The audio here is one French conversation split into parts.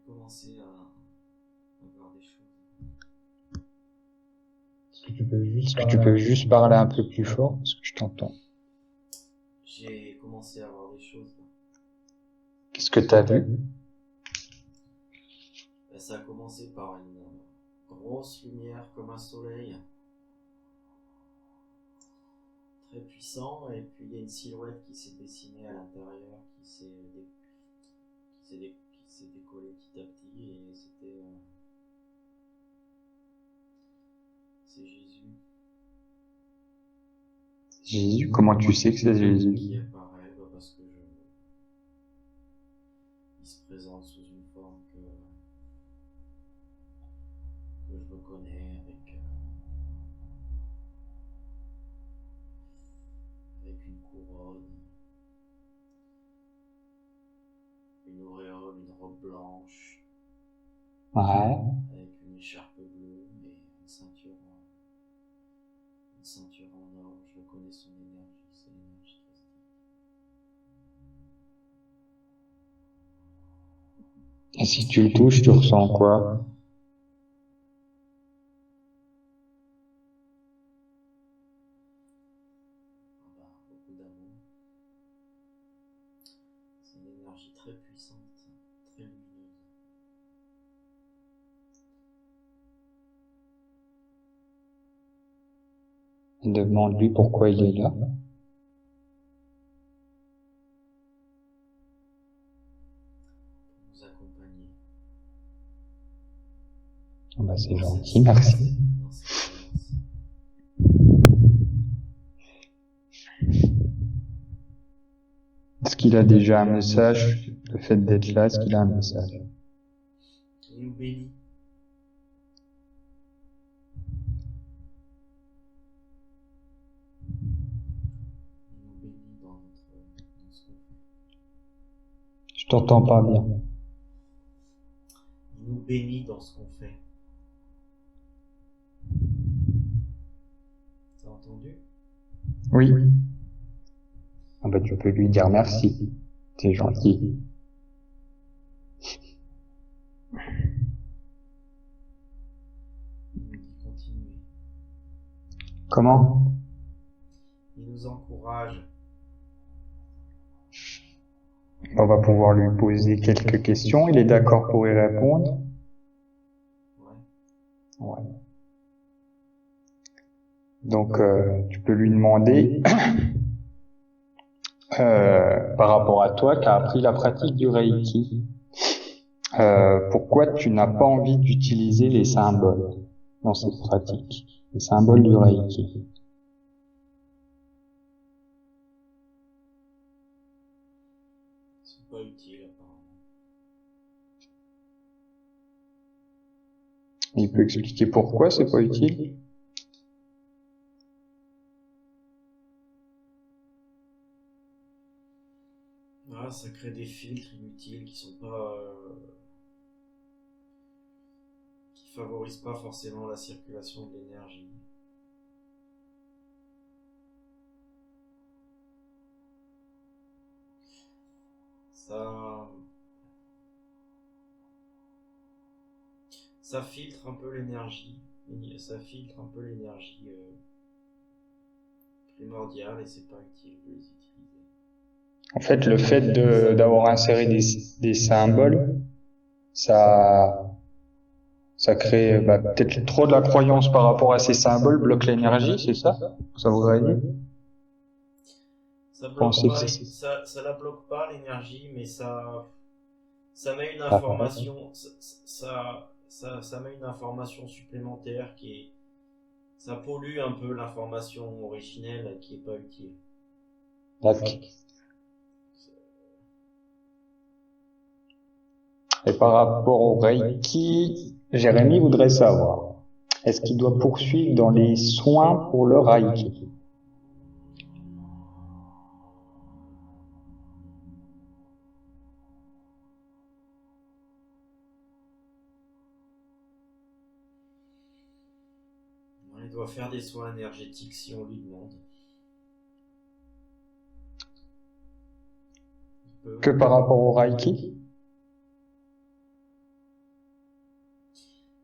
commencer à voir des choses. Est-ce que tu peux juste parler un peu plus fort parce que je t'entends. J'ai commencé à voir des choses là. Qu'est-ce que t'as vu? Ça a commencé par une grosse lumière comme un soleil, très puissant, et puis il y a une silhouette qui s'est dessinée à l'intérieur, qui s'est décollée petit à petit, et c'est Jésus Jésus? Comment tu sais que c'est qui Jésus? apparaît, parce que il se présente sous une forme que je reconnais avec une couronne, une auréole, une robe blanche, Ouais. avec une écharpe bleue et une ceinture en or. Je reconnais son énergie, c'est l'énergie christique. Et si tu le touches, tu ressens quoi? Beaucoup d'amour. C'est une énergie très puissante, très lumineuse. Demande-lui pourquoi il est là. Nous accompagner. Oh bah c'est gentil, merci. Dans cette séance. Est-ce qu'il a déjà un message? Le fait d'être là, est-ce qu'il a un message? Il nous bénit. Il nous bénit dans ce qu'on fait. Je t'entends pas bien. Il nous bénit dans ce qu'on fait. T'as entendu? Oui. Ah bah tu peux lui dire merci. C'est gentil. Il nous dit continuer. Comment? Il nous encourage. On va pouvoir lui poser quelques questions. Il est d'accord pour y répondre? Ouais. Donc, tu peux lui demander, par rapport à toi qui as appris la pratique du Reiki, pourquoi tu n'as pas envie d'utiliser les symboles dans cette pratique, les symboles du Reiki? C'est pas utile apparemment. Il peut expliquer pourquoi c'est pas utile? Ah, ça crée des filtres inutiles qui favorisent pas forcément la circulation de l'énergie. Ça filtre un peu l'énergie. Ça filtre un peu l'énergie primordiale, et c'est pas utile de les utiliser. En fait, le fait d'avoir inséré des symboles, ça crée peut-être trop de la croyance par rapport à ces symboles, bloque l'énergie, c'est ça? Ça voudrait dire? Ça bloque Pensez pas, que ça la bloque pas l'énergie, mais ça met une Ah, information, ça met une information supplémentaire ça pollue un peu l'information originelle qui est pas utile. d'accord. Et par rapport au Reiki, Jérémy voudrait savoir, est-ce qu'il doit poursuivre dans les soins pour le Reiki? Il doit faire des soins énergétiques si on lui demande. Que par rapport au Reiki?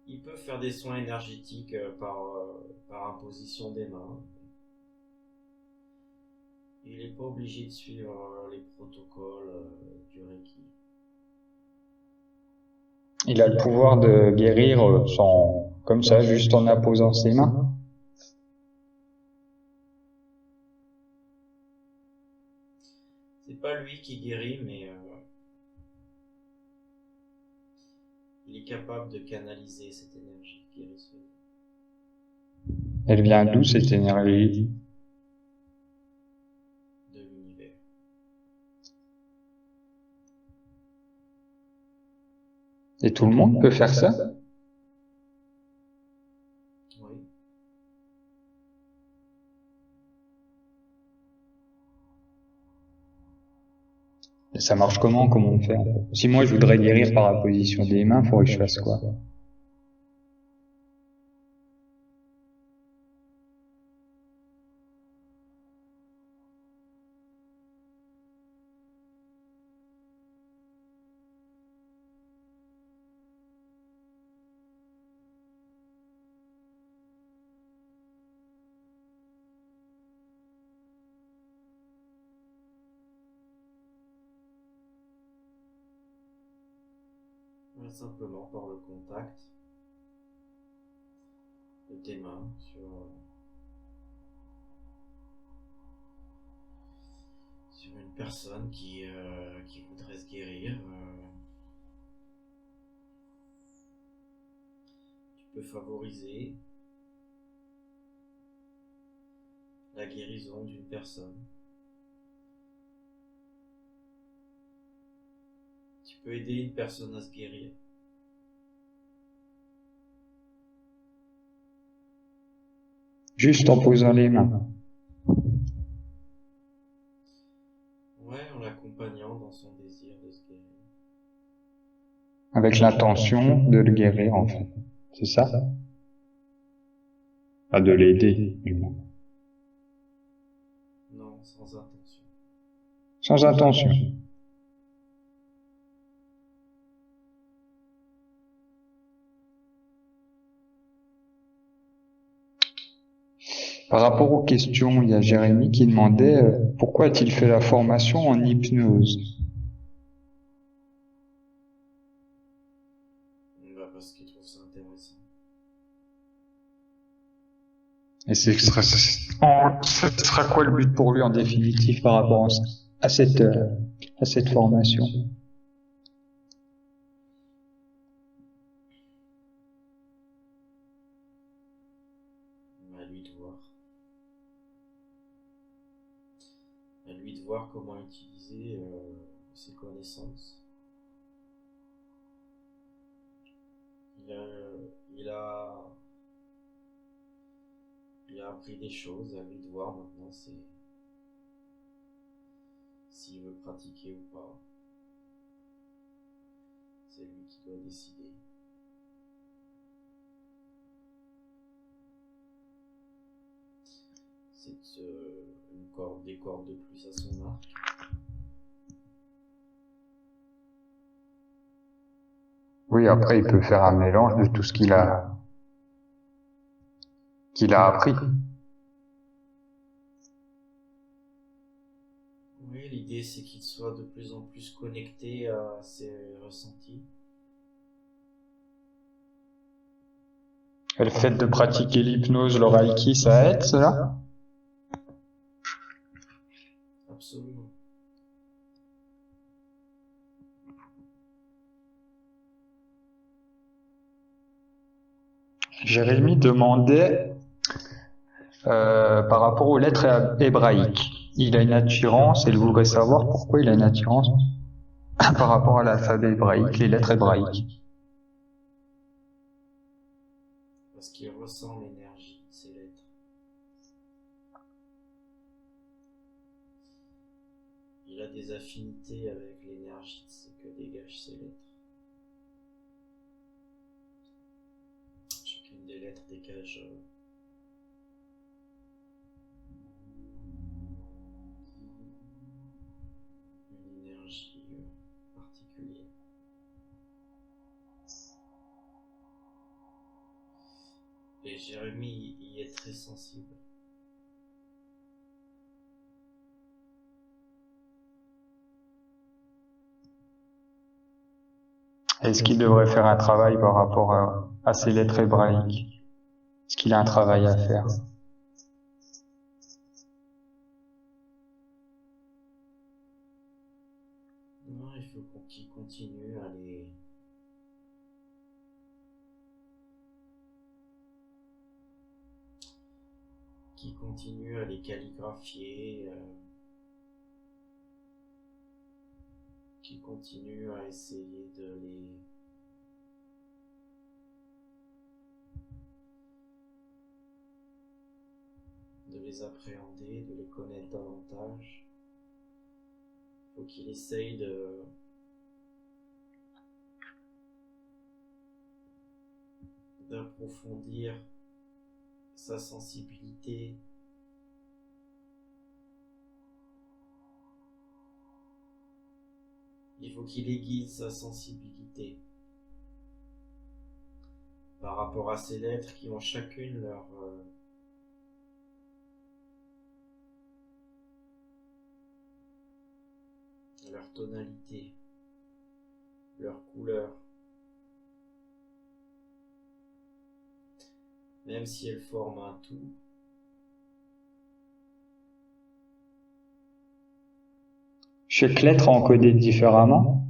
Il peut faire des soins énergétiques par imposition des mains. Il n'est pas obligé de suivre les protocoles du Reiki. Il a le pouvoir de guérir sans, comme ça, juste en imposant ses mains. C'est pas lui qui guérit, mais il est capable de canaliser cette énergie guérisseuse. Elle vient d'où cette énergie? De l'univers. Et tout le monde peut faire ça? Oui. Et ça marche comment? Comment on fait? Si moi je voudrais guérir par la position des mains, il faudrait que je fasse quoi? Simplement par le contact de tes mains sur une personne qui voudrait se guérir. Tu peux favoriser la guérison d'une personne. Tu peux aider une personne à se guérir. Juste en posant les mains. Ouais, en l'accompagnant dans son désir de se guérir. Avec l'intention de le guérir, en fait. C'est ça? Pas de l'aider, du moins. Non, sans intention. Sans intention. Par rapport aux questions, il y a Jérémy qui demandait pourquoi a-t-il fait la formation en hypnose? Parce qu'il trouve ça intéressant. Et ce sera quoi le but pour lui en définitive par rapport à cette formation? À lui de voir. À lui de voir comment utiliser ses connaissances. Il a appris des choses, à lui de voir maintenant s'il veut pratiquer ou pas. C'est lui qui doit décider. C'est des cordes de plus à son arc. Oui, après il peut faire un mélange de tout ce qu'il a appris. Oui, l'idée c'est qu'il soit de plus en plus connecté à ses ressentis. Et le fait de pratiquer l'hypnose, le reiki, ça aide cela? Absolument. Jérémy demandait par rapport aux lettres hébraïques. Il a une attirance et il voudrait savoir pourquoi il a une attirance par rapport à l'alphabet hébraïque, les lettres hébraïques. Parce qu'il ressent l'énergie de ces lettres. Il a des affinités avec l'énergie que dégagent ces lettres. Chacune des lettres dégage une énergie particulière. Et Jérémy y est très sensible. Est-ce qu'il devrait faire un travail par rapport à ces lettres hébraïques? Est-ce qu'il a un travail à faire? Non, il faut qu'il continue à les... qu'il continue à les calligraphier, qu'il continue à essayer de les appréhender, de les connaître davantage. Il faut qu'il essaye d'approfondir sa sensibilité. Il faut qu'il aiguise sa sensibilité par rapport à ces lettres qui ont chacune leur tonalité, leur couleur. Même si elles forment un tout, Chaque lettre est encodée différemment.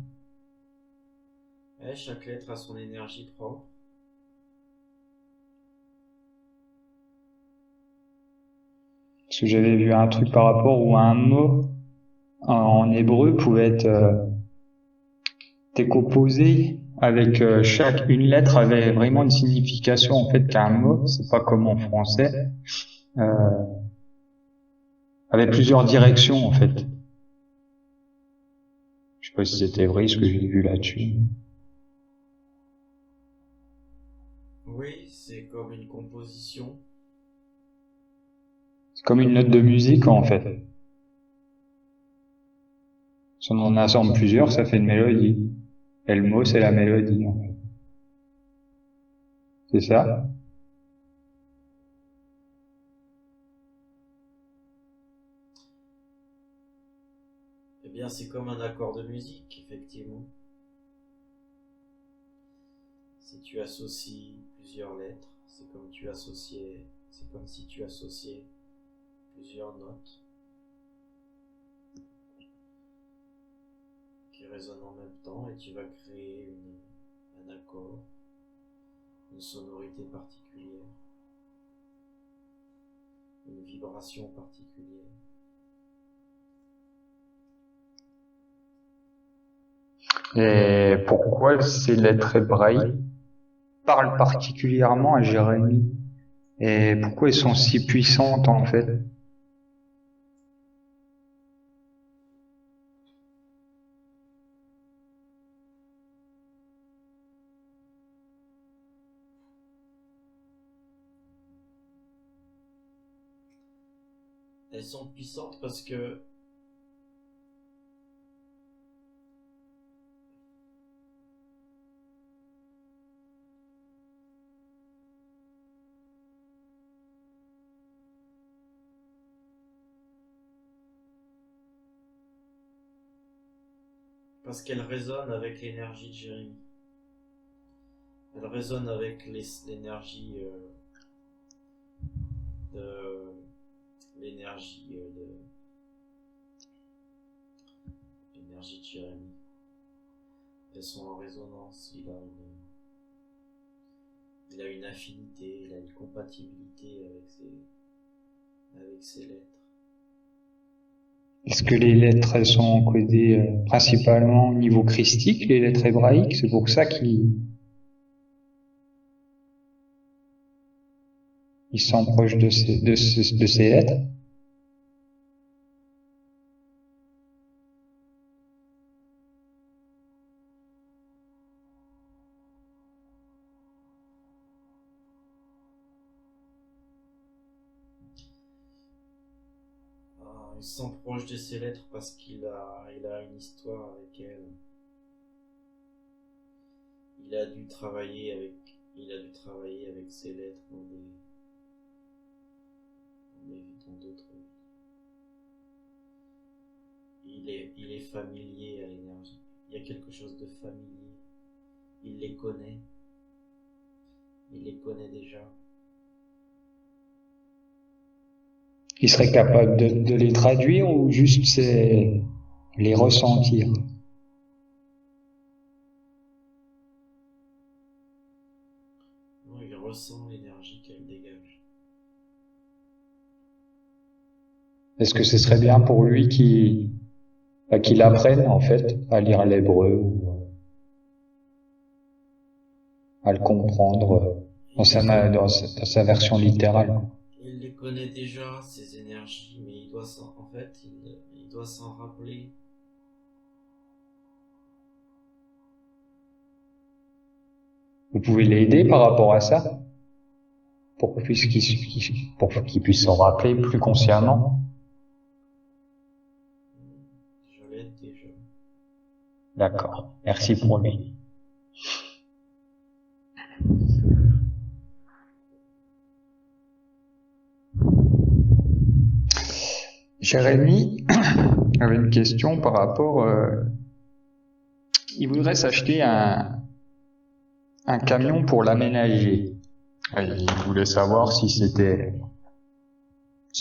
chaque lettre a son énergie propre. Parce que j'avais vu un truc par rapport où un mot en hébreu pouvait être décomposé avec une lettre avait vraiment une signification en fait qu'un mot, c'est pas comme en français, avait plusieurs directions en fait. Je sais pas si c'était vrai ce que j'ai vu là-dessus. Oui, c'est comme une composition. C'est comme une note de musique en fait. Si on en assemble plusieurs, ça fait une mélodie. Et le mot, c'est la mélodie en fait. C'est ça? Eh bien, c'est comme un accord de musique, effectivement. Si tu associes plusieurs lettres, c'est comme si tu associais plusieurs notes qui résonnent en même temps et tu vas créer un accord, une sonorité particulière, une vibration particulière. Et pourquoi ces lettres hébraïques parlent particulièrement à Jérémie? Et pourquoi elles sont si puissantes en fait? Elles sont puissantes parce qu'elles résonnent avec l'énergie de Jérémie. Elles résonnent avec l'énergie de l'énergie de Jérémie. Elles sont en résonance. Il a une affinité, il a une compatibilité avec ses lettres. Est-ce que les lettres elles sont encodées principalement au niveau christique, les lettres hébraïques? C'est pour ça qu'ils sont proches de ces lettres. Ils sont proches de ses lettres parce il a une histoire avec elles. Il a dû travailler avec Il a dû travailler avec ses lettres dans d'autres. Il est familier à l'énergie. Il y a quelque chose de familier. Il les connaît. Il les connaît déjà. Il serait capable de les traduire ou juste les ressentir? Non, il ressent l'énergie qu'elle dégage. Est-ce que ce serait bien pour lui qu'il apprenne en fait à lire l'hébreu ou à le comprendre dans sa version littérale? Il les connaît déjà, ces énergies, mais il doit il doit s'en rappeler. Vous pouvez l'aider par rapport à ça pour qu'il puisse s'en rappeler plus consciemment. Je l'aide déjà. D'accord. Merci pour lui. Jérémy avait une question par rapport. Il voudrait s'acheter un camion pour l'aménager. Il voulait savoir si c'était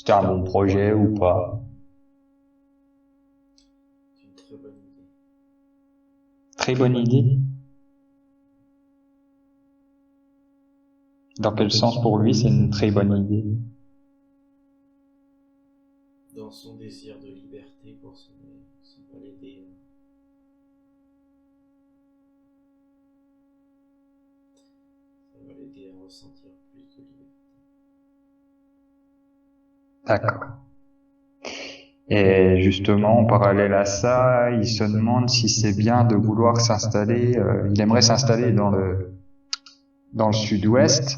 un bon projet ou pas. C'est une très bonne idée. Très bonne idée. Dans quel sens pour lui c'est une très bonne idée? Dans son désir de liberté pour ça va l'aider. Ça va l'aider à ressentir plus de liberté. D'accord. Et justement, en parallèle à ça, il se demande si c'est bien de vouloir s'installer. Il aimerait s'installer dans le sud-ouest.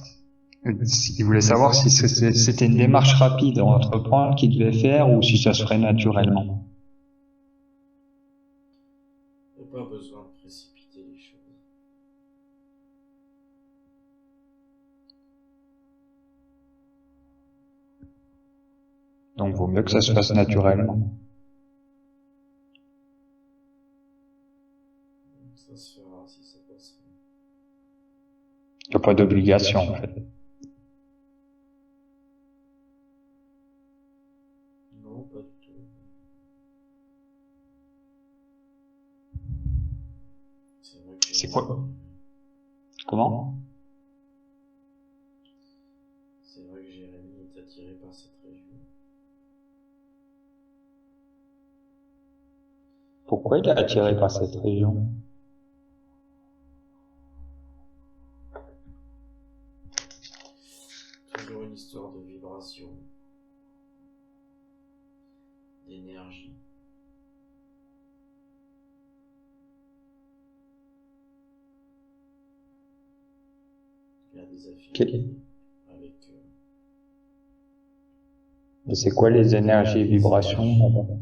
Il voulait savoir si c'était une démarche rapide à entreprendre qu'il devait faire ou si ça se ferait naturellement. Il n'y a pas besoin de précipiter les choses. Donc, vaut mieux que ça se fasse naturellement. Ça se fera si ça peut se faire. Il n'y a pas d'obligation, en fait. Non, pas du tout. C'est vrai que C'est quoi? Comment? C'est vrai que Jérémy est attiré par cette région. Pourquoi il est attiré par cette région? Toujours une histoire de vibration, d'énergie. Il a des affinités avec. Et c'est quoi les énergies et vibrations?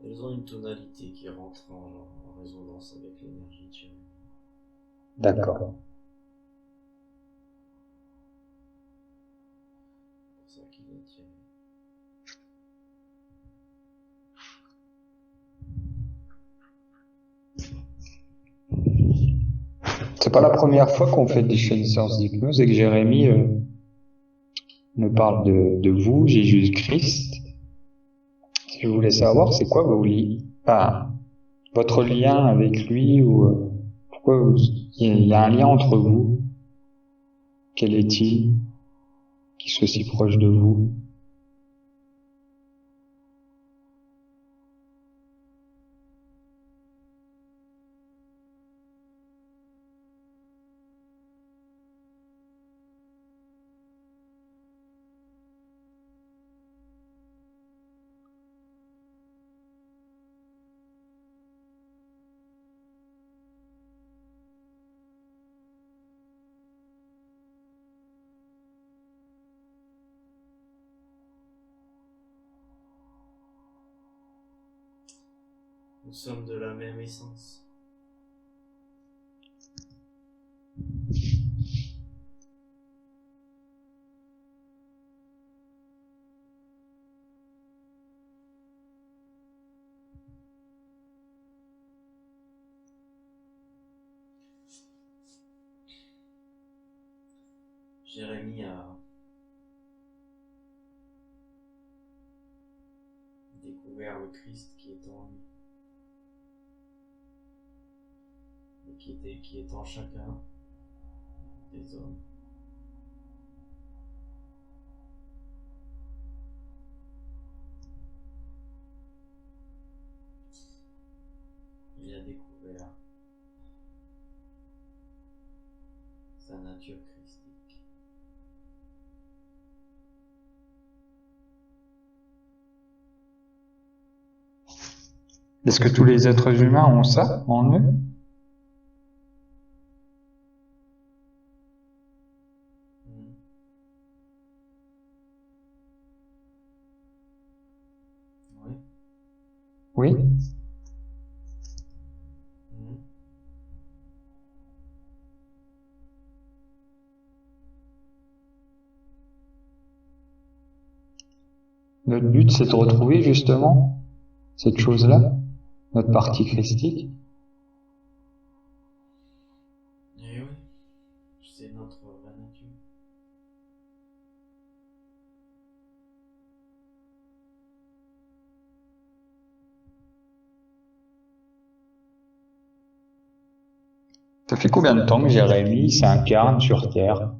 Elles ont une tonalité qui rentre en résonance avec l'énergie de Jérémy. D'accord. C'est pour ça qu'il est attiré. C'est pas la première fois qu'on fait des séances d'hypnose et que Jérémy me parle de vous, Jésus-Christ. Je voulais savoir, c'est quoi votre lien avec lui ou pourquoi il y a un lien entre vous? Quel est-il qui soit si proche de vous? Nous sommes de la même essence. Jérémie a découvert le Christ qui est en lui et qui est en chacun des hommes. Il a découvert sa nature christique. Est-ce que tous les êtres humains ont ça en eux? Oui. Oui. Notre but, c'est de retrouver justement cette chose-là, notre partie christique. Eh oui, c'est notre vraie nature. Ça fait combien de temps que Jérémie s'incarne sur Terre?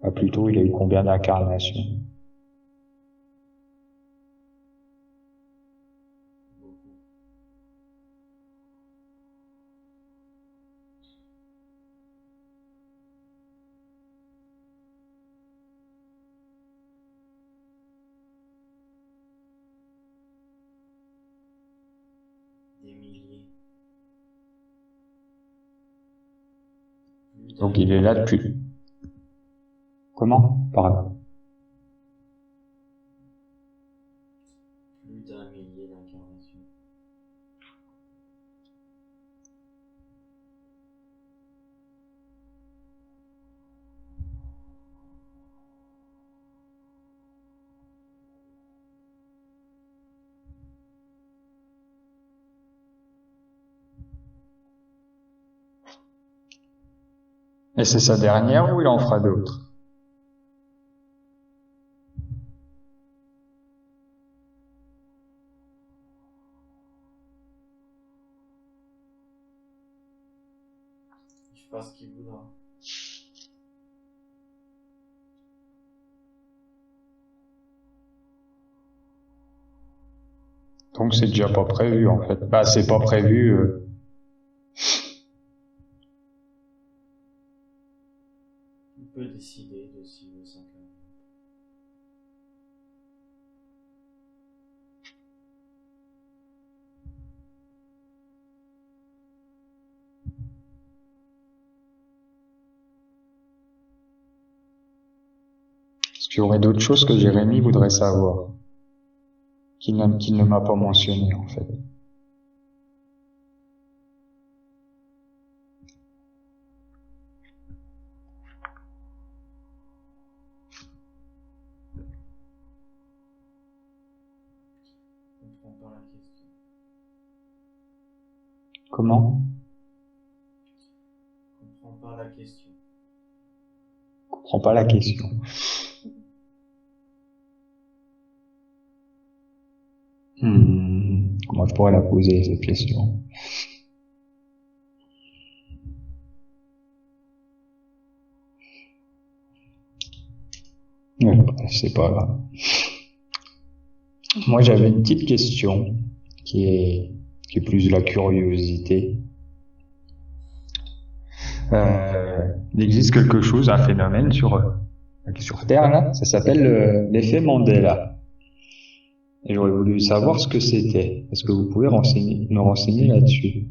Ah, plutôt, il a eu combien d'incarnations? Beaucoup. Des milliers. Donc il est là depuis. Comment? Pardon. Plus d'un millier d'incarnations. Et c'est sa dernière ou il en fera d'autres? Il fera ce qu'il voudra. Donc c'est déjà pas prévu en fait. Bah c'est pas prévu. Il peut décider de s'il veut s'incarner. Est-ce qu'il y aurait d'autres choses que Jérémie voudrait savoir, qu'il ne m'a pas mentionné en fait? Je comprends pas la question. Comment? Je comprends pas la question. Je comprends pas la question. Comment je pourrais la poser cette question? Ouais, c'est pas grave. Moi, j'avais une petite question qui est plus de la curiosité. Il existe quelque chose, un phénomène sur Terre là, ça s'appelle l'effet Mandela. Et j'aurais voulu savoir ce que c'était. Est-ce que vous pouvez nous renseigner là-dessus?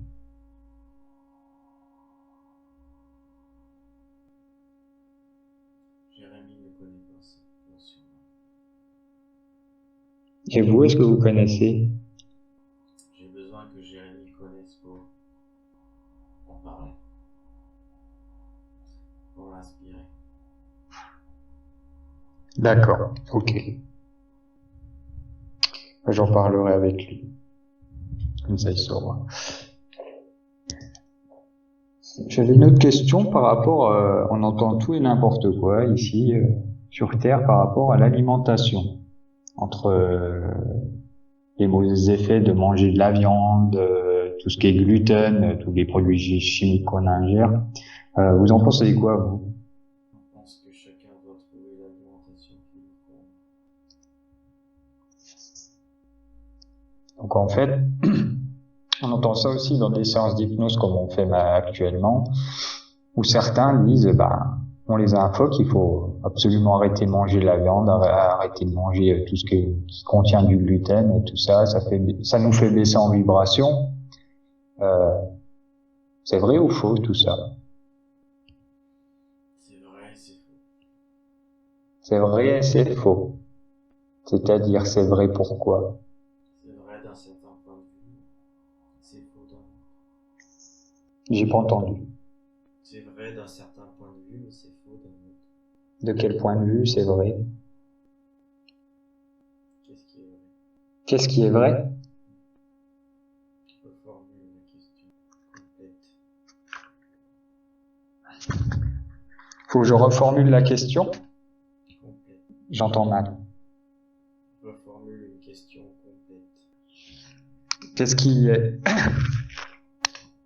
Et vous, est-ce que vous connaissez? J'ai besoin que Jérémy connaisse pour en parler, pour l'inspirer. D'accord, ok. J'en parlerai avec lui. Comme ça, il saura. J'avais une autre question par rapport, on entend tout et n'importe quoi ici sur Terre par rapport à l'alimentation, entre les mauvais effets de manger de la viande, tout ce qui est gluten, tous les produits chimiques qu'on ingère. Vous en pensez quoi, vous? Je pense que chacun doit trouver l'alimentation qui lui convient. Donc en fait, on entend ça aussi dans des séances d'hypnose comme on fait actuellement, où certains disent, ben, on les infoque, il faut absolument arrêter de manger de la viande, arrêter de manger tout ce qui contient du gluten et tout ça, ça nous fait baisser en vibration. Euh, c'est vrai ou faux tout ça? C'est vrai, c'est faux. C'est vrai et c'est faux. C'est-à-dire, c'est vrai pourquoi? C'est vrai d'un certain point de vue, c'est faux d'un autre. J'ai pas entendu. C'est vrai d'un certain point de vue, mais c'est faux d'un autre. De quel point de vue c'est vrai? Qu'est-ce qui est vrai? Qu'est-ce qui est vrai? Reformule la question complète. Faut que je reformule la question? Complète. J'entends mal. Reformule une question complète. Qu'est-ce qui est,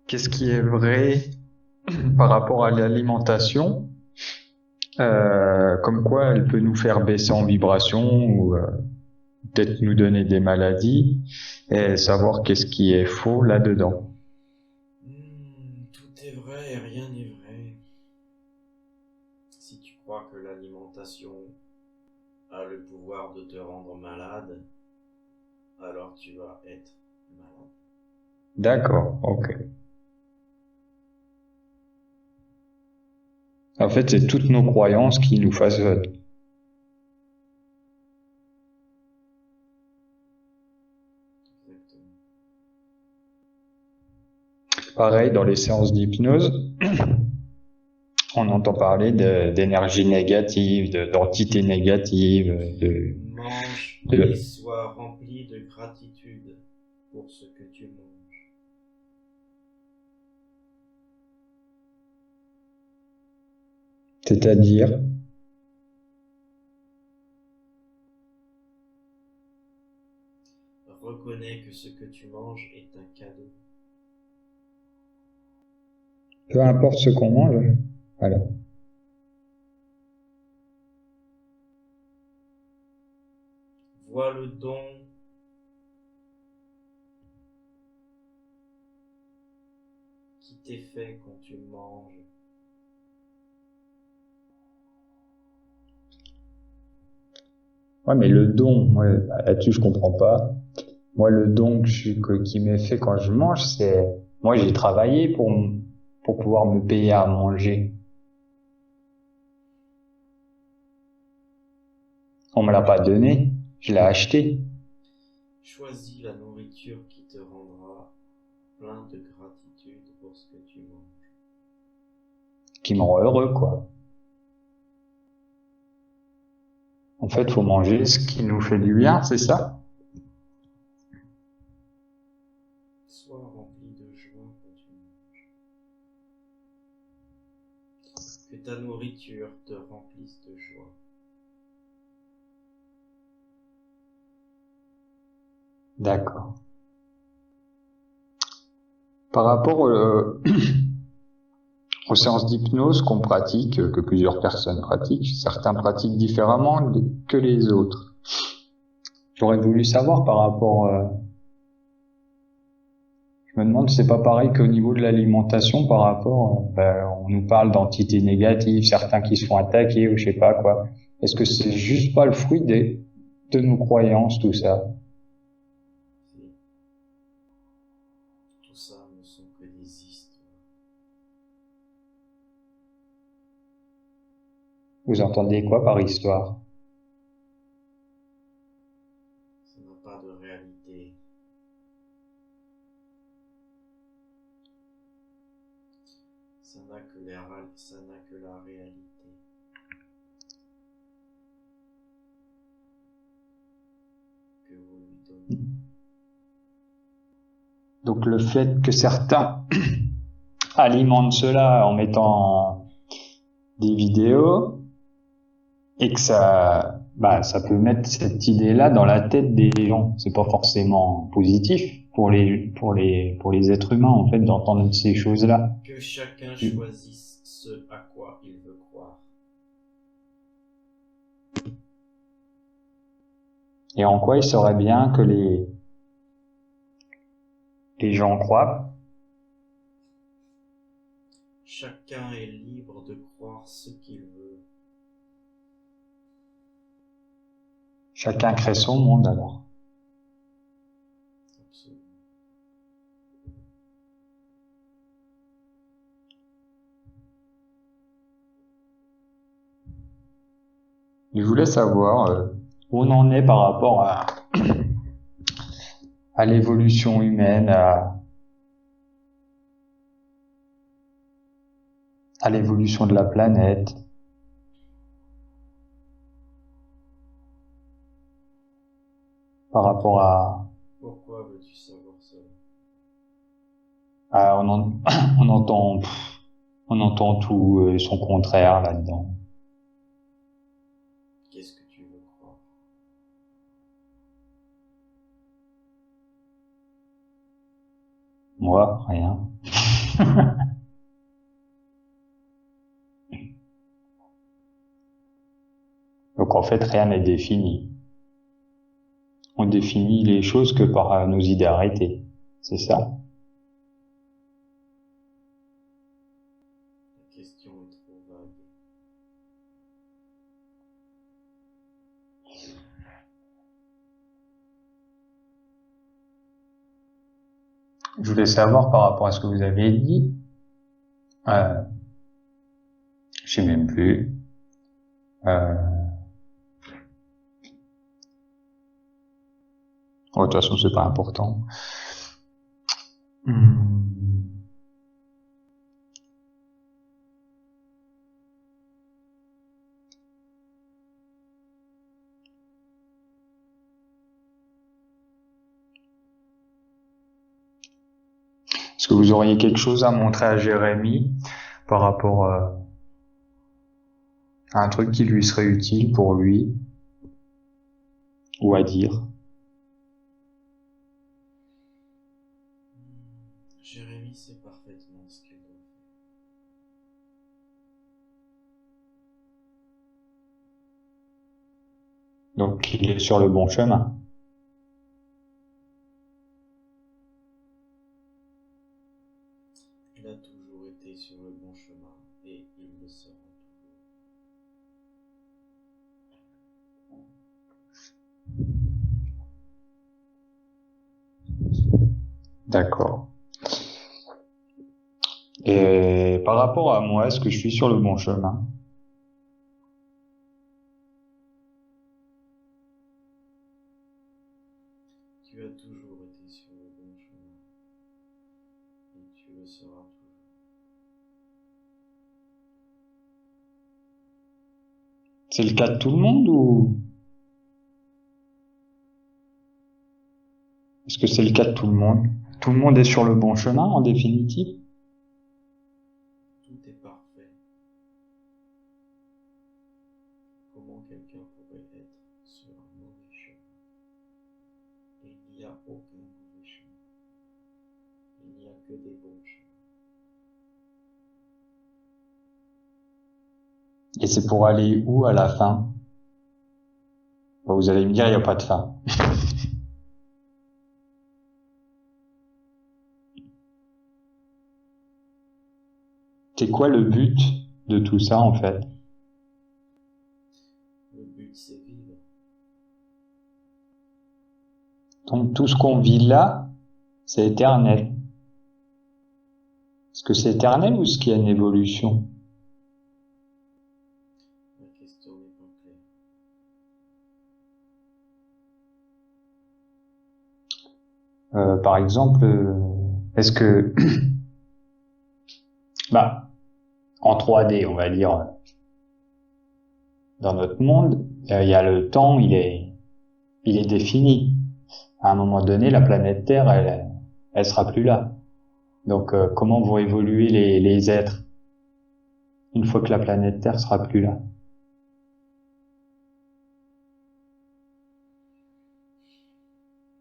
qu'est-ce qui est vrai par rapport à l'alimentation? Comme quoi elle peut nous faire baisser en vibration ou peut-être nous donner des maladies et savoir qu'est-ce qui est faux là-dedans. Tout est vrai et rien n'est vrai. Si tu crois que l'alimentation a le pouvoir de te rendre malade, alors tu vas être malade. D'accord, ok. En fait, c'est toutes nos croyances qui nous façonnent. Exactement. Pareil, dans les séances d'hypnose, on entend parler d'énergie négative, d'entité négative, Mange et de, sois rempli de gratitude pour ce que tu manges. c'est-à-dire, Reconnais que ce que tu manges est un cadeau. peu importe ce qu'on mange, alors, Vois le don qui t'est fait quand tu manges. ouais, mais le don, moi, là-dessus, je comprends pas. Moi, le don qui m'est fait quand je mange, c'est, moi, j'ai travaillé pour pouvoir me payer à manger. On me l'a pas donné, je l'ai acheté, Choisis la nourriture qui te rendra plein de gratitude pour ce que tu manges. qui me rend heureux, quoi. En fait, faut manger ce qui nous fait du bien, c'est ça? Sois rempli de joie quand tu manges. Que ta nourriture te remplisse de joie. D'accord. Par rapport aux séances d'hypnose qu'on pratique, que plusieurs personnes pratiquent, certains pratiquent différemment que les autres. J'aurais voulu savoir par rapport, je me demande si c'est pas pareil qu'au niveau de l'alimentation par rapport, on nous parle d'entités négatives, certains qui se font attaquer ou je sais pas quoi. Est-ce que c'est juste pas le fruit de nos croyances, tout ça? Si tout ça ne sont que des histoires. Vous entendez quoi par histoire? Ça n'a ça n'a que la réalité. Que vous lui donnez. Donc le fait que certains alimentent cela en mettant des vidéos et que ça peut mettre cette idée-là dans la tête des gens. C'est pas forcément positif pour les êtres humains, en fait, d'entendre ces choses-là. Que chacun choisisse ce à quoi il veut croire. Et en quoi il serait bien que les gens croient? Chacun est libre de croire ce qu'il veut. Chacun crée son monde, alors. Absolument. Je voulais savoir où on en est par rapport à l'évolution humaine, à l'évolution de la planète. Par rapport à... Pourquoi veux-tu savoir ça? On entend tout et son contraire là-dedans. Qu'est-ce que tu veux croire? Moi, rien. Donc en fait, rien n'est défini. On définit les choses que par nos idées arrêtées. C'est ça. La question est trop vague. Je voulais savoir par rapport à ce que vous avez dit. Je sais même plus. De toute façon, c'est pas important. Est-ce que vous auriez quelque chose à montrer à Jérémy par rapport à un truc qui lui serait utile pour lui ou à dire? Jérémy sait parfaitement ce qu'il doit faire. Donc il est sur le bon chemin. Il a toujours été sur le bon chemin et il le sera toujours. D'accord. Et par rapport à moi, est-ce que je suis sur le bon chemin? Tu as toujours été sur le bon chemin et tu le seras toujours. C'est le cas de tout le monde ou est-ce que c'est le cas de tout le monde? Tout le monde est sur le bon chemin en définitive? Tout est parfait. Comment quelqu'un pourrait être sur un mauvais chemin? Il n'y a aucun mauvais chemin. Il n'y a que des bons chemins. Et c'est pour aller où à la fin? Vous allez me dire, il n'y a pas de fin. C'est quoi le but de tout ça en fait? Le but, c'est vivre. Donc tout ce qu'on vit là, c'est éternel. Est-ce que c'est éternel ou est-ce qu'il y a une évolution? La question n'est pas claire. Par exemple, est-ce que en 3D, on va dire, dans notre monde, il y a le temps, il est défini. À un moment donné, la planète Terre, elle sera plus là. Donc, comment vont évoluer les êtres une fois que la planète Terre sera plus là?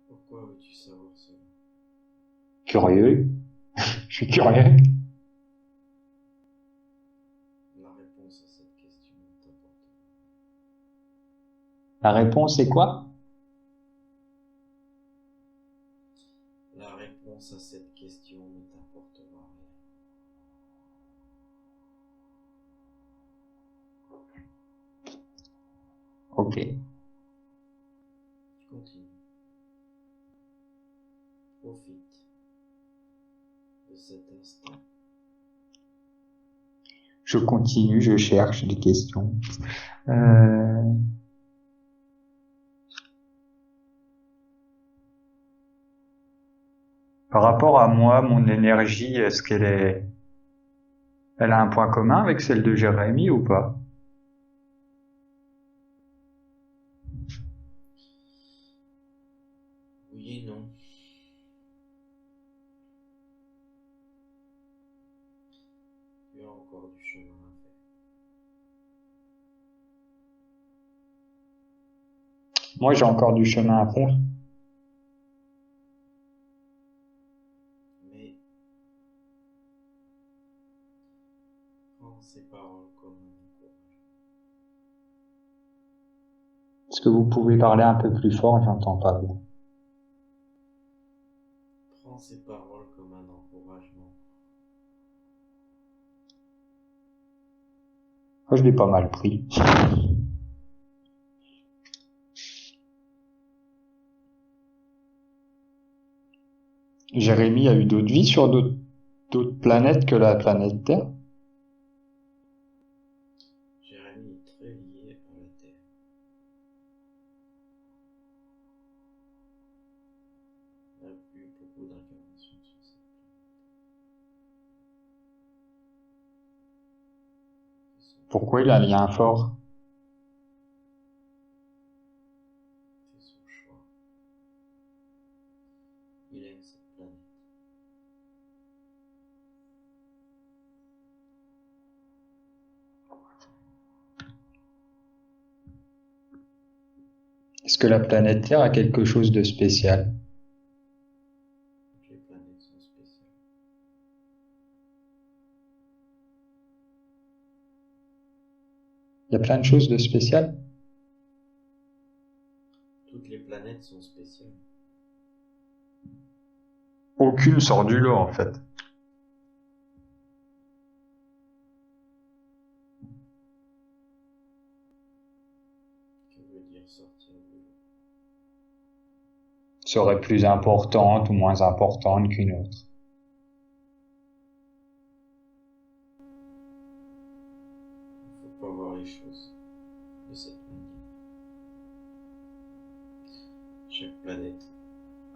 Pourquoi veux-tu savoir cela? Curieux. Je suis curieux. La réponse à cette question est importante. La réponse est quoi? La réponse à cette question ne t'apportera rien. Ok. Continue. Profite de cet instant. Je continue, je cherche des questions. Euh, Par rapport à moi, mon énergie, est-ce elle a un point commun avec celle de Jérémy ou pas? Oui et non. Tu as encore du chemin à faire. Moi, j'ai encore du chemin à faire. Mais prends ces paroles comme un encouragement. Est-ce que vous pouvez parler un peu plus fort? J'entends pas bien. Prends ces paroles comme un encouragement. Moi, je l'ai pas mal pris. Jérémy a eu d'autres vies sur d'autres planètes que la planète Terre. Jérémy est très lié à la Terre. Il a eu beaucoup d'incarnations sur cette planète. Pourquoi il a un lien fort? C'est son choix. Il aime cette planète. Est-ce que la planète Terre a quelque chose de spécial? Toutes les planètes sont spéciales. Il y a plein de choses de spéciales. Toutes les planètes sont spéciales. Aucune sort du lot, en fait. Que veut dire sortir du lot? Serait plus importante ou moins importante qu'une autre. Il ne faut pas voir les choses de cette manière. Chaque planète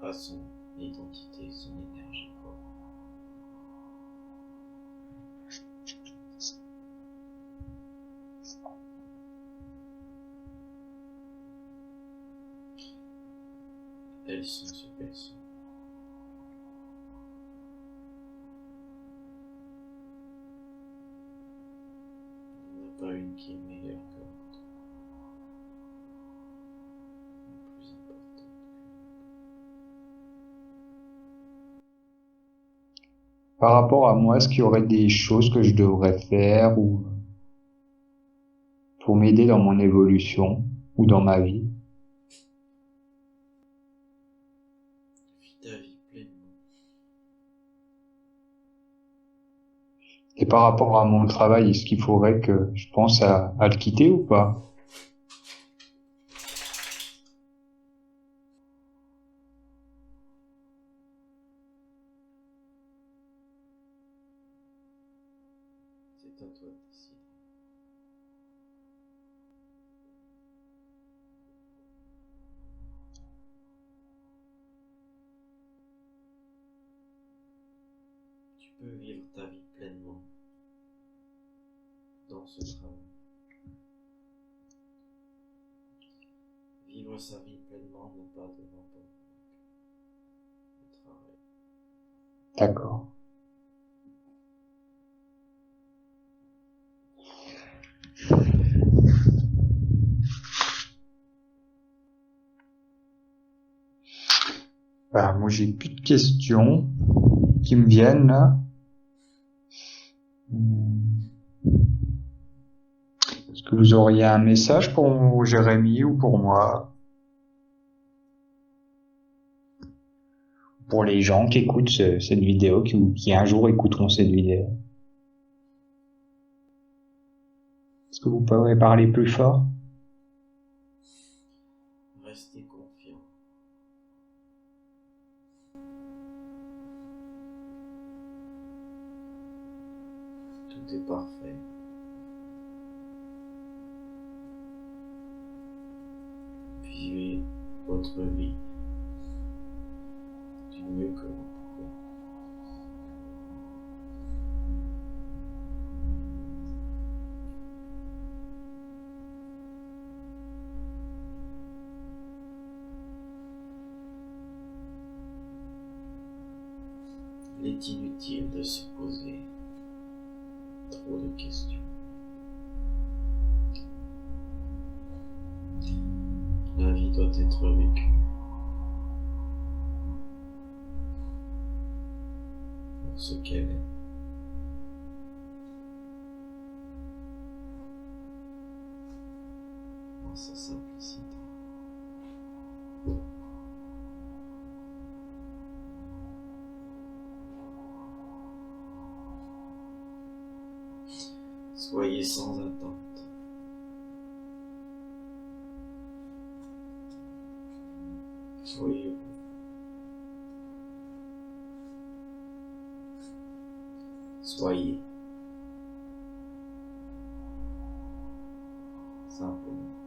a son identité, son énergie propre. Elles sont ce qu'elles sont. Il n'y en a pas une qui est meilleure que l'autre, ou plus importante que l'autre. Par rapport à moi, est-ce qu'il y aurait des choses que je devrais faire ou pour m'aider dans mon évolution ou dans ma vie? Vis ta vie pleinement. Et par rapport à mon travail, est-ce qu'il faudrait que je pense à le quitter ou pas? C'est à toi de décider. Tu peux vivre ta vie pleinement ce travail. Vivre sa vie pleinement n'a pas de rapport avec le travail. D'accord. Bah, moi, j'ai plus de questions qui me viennent là. Est-ce que vous auriez un message pour Jérémy ou pour moi? Pour les gens qui écoutent cette vidéo, qui un jour écouteront cette vidéo. Est-ce que vous pourrez parler plus fort? Restez confiant. Tout est parfait. Vivez votre vie du mieux que vous pouvez. Il est inutile de se poser trop de questions. La vie doit être vécue pour ce qu'elle est. Dans sa simplicité. Soyez sans attente. Soyez vous. Soyez simplement.